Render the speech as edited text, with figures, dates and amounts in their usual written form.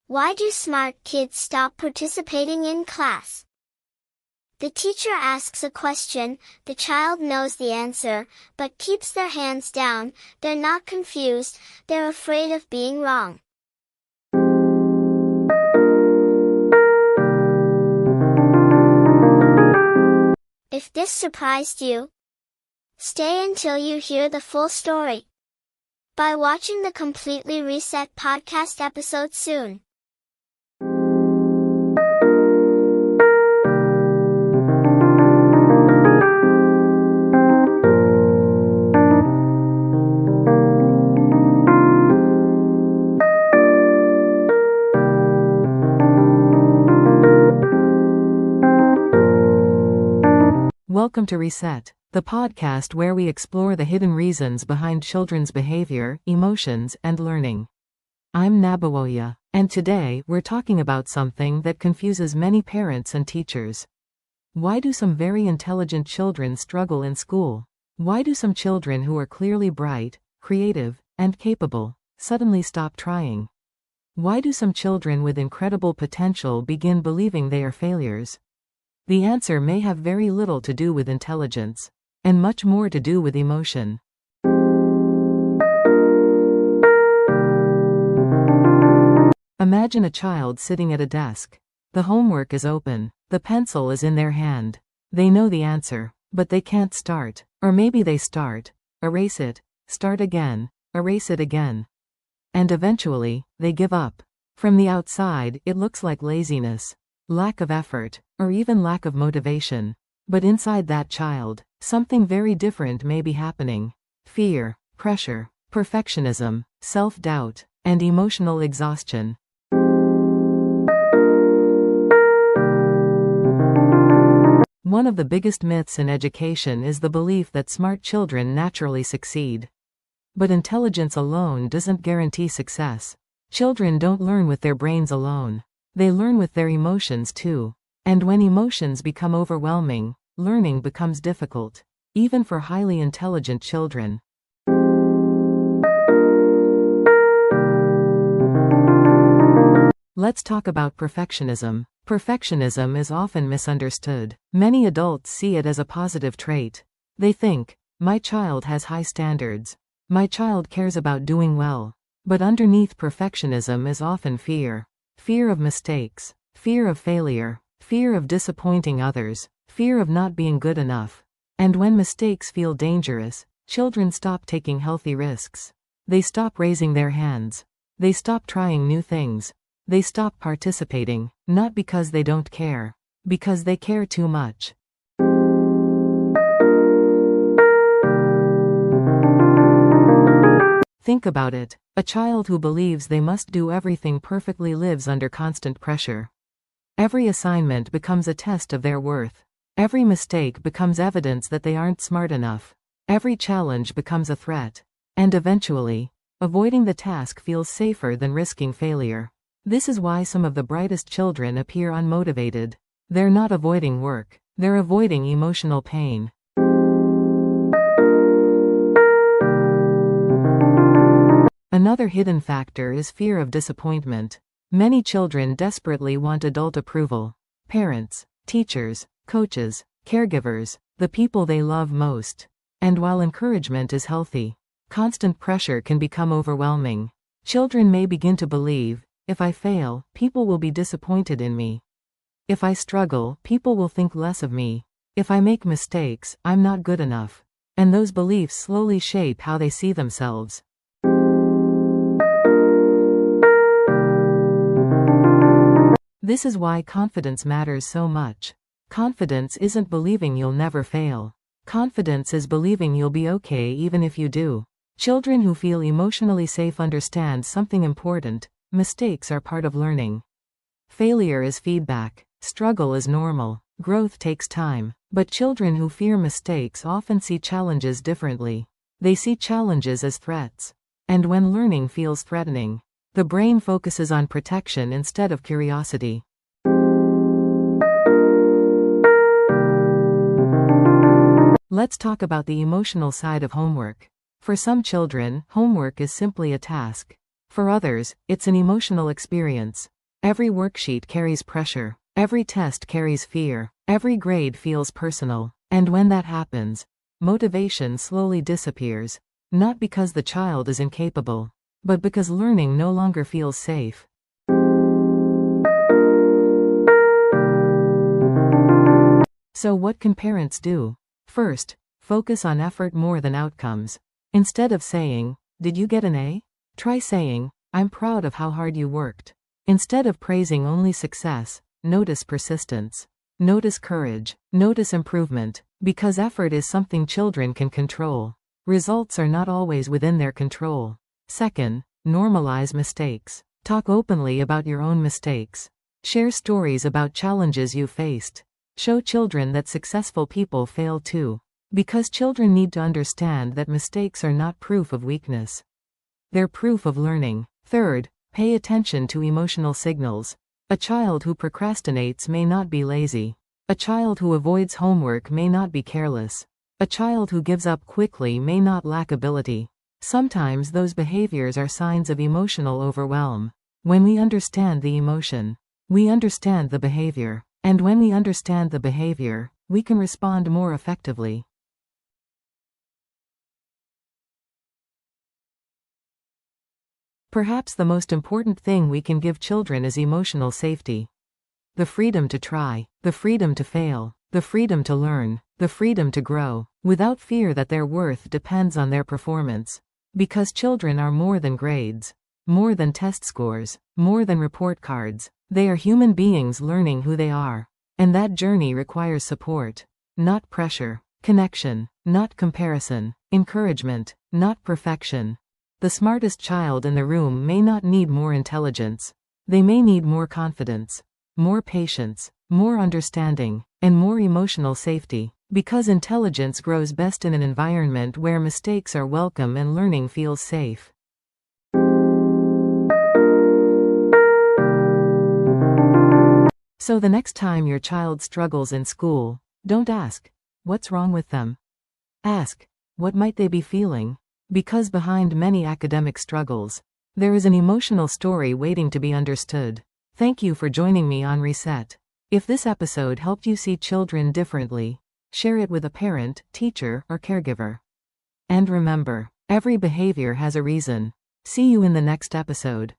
Why do smart kids stop participating in class? The teacher asks a question, the child knows the answer, but keeps their hands down. They're not confused, they're afraid of being wrong. If this surprised you, stay until you hear the full story by watching the Completely Reset podcast episode soon. Welcome to Reset, the podcast where we explore the hidden reasons behind children's behavior, emotions, and learning. I'm Nabawoya, and today we're talking about something that confuses many parents and teachers. Why do some very intelligent children struggle in school? Why do some children who are clearly bright, creative, and capable suddenly stop trying? Why do some children with incredible potential begin believing they are failures? The answer may have very little to do with intelligence, and much more to do with emotion. Imagine a child sitting at a desk. The homework is open, the pencil is in their hand. They know the answer, but they can't start. Or maybe they start, erase it, start again, erase it again. And eventually, they give up. From the outside, it looks like laziness, lack of effort, or even lack of motivation. But inside that child, something very different may be happening. Fear, pressure, perfectionism, self-doubt, and emotional exhaustion. One of the biggest myths in education is the belief that smart children naturally succeed. But intelligence alone doesn't guarantee success. Children don't learn with their brains alone. They learn with their emotions too. And when emotions become overwhelming, learning becomes difficult, even for highly intelligent children. Let's talk about perfectionism. Perfectionism is often misunderstood. Many adults see it as a positive trait. They think, my child has high standards. My child cares about doing well. But underneath perfectionism is often fear. Fear of mistakes, fear of failure, fear of disappointing others, fear of not being good enough. And when mistakes feel dangerous, children stop taking healthy risks. They stop raising their hands. They stop trying new things. They stop participating, not because they don't care, because they care too much. Think about it. A child who believes they must do everything perfectly lives under constant pressure. Every assignment becomes a test of their worth. Every mistake becomes evidence that they aren't smart enough. Every challenge becomes a threat. And eventually, avoiding the task feels safer than risking failure. This is why some of the brightest children appear unmotivated. They're not avoiding work. They're avoiding emotional pain. Another hidden factor is fear of disappointment. Many children desperately want adult approval. Parents, teachers, coaches, caregivers, the people they love most. And while encouragement is healthy, constant pressure can become overwhelming. Children may begin to believe, if I fail, people will be disappointed in me. If I struggle, people will think less of me. If I make mistakes, I'm not good enough. And those beliefs slowly shape how they see themselves. This is why confidence matters so much. Confidence isn't believing you'll never fail. Confidence is believing you'll be okay even if you do. Children who feel emotionally safe understand something important: mistakes are part of learning. Failure is feedback. Struggle is normal. Growth takes time. But children who fear mistakes often see challenges differently. They see challenges as threats. And when learning feels threatening, the brain focuses on protection instead of curiosity. Let's talk about the emotional side of homework. For some children, homework is simply a task. For others, it's an emotional experience. Every worksheet carries pressure. Every test carries fear. Every grade feels personal. And when that happens, motivation slowly disappears. Not because the child is incapable, but because learning no longer feels safe. So what can parents do? First, focus on effort more than outcomes. Instead of saying, "Did you get an A?" Try saying, "I'm proud of how hard you worked." Instead of praising only success, notice persistence. Notice courage. Notice improvement. Because effort is something children can control. Results are not always within their control. Second, normalize mistakes. Talk openly about your own mistakes. Share stories about challenges you faced. Show children that successful people fail too. Because children need to understand that mistakes are not proof of weakness. They're proof of learning. Third, pay attention to emotional signals. A child who procrastinates may not be lazy. A child who avoids homework may not be careless. A child who gives up quickly may not lack ability. Sometimes those behaviors are signs of emotional overwhelm. When we understand the emotion, we understand the behavior. And when we understand the behavior, we can respond more effectively. Perhaps the most important thing we can give children is emotional safety. The freedom to try, the freedom to fail, the freedom to learn, the freedom to grow, without fear that their worth depends on their performance. Because children are more than grades, more than test scores, more than report cards. They are human beings learning who they are. And that journey requires support, not pressure, connection, not comparison, encouragement, not perfection. The smartest child in the room may not need more intelligence. They may need more confidence, more patience, more understanding, and more emotional safety. Because intelligence grows best in an environment where mistakes are welcome and learning feels safe. So the next time your child struggles in school, don't ask, "What's wrong with them?" Ask, "What might they be feeling?" Because behind many academic struggles, there is an emotional story waiting to be understood. Thank you for joining me on Reset. If this episode helped you see children differently, share it with a parent, teacher, or caregiver. And remember, every behavior has a reason. See you in the next episode.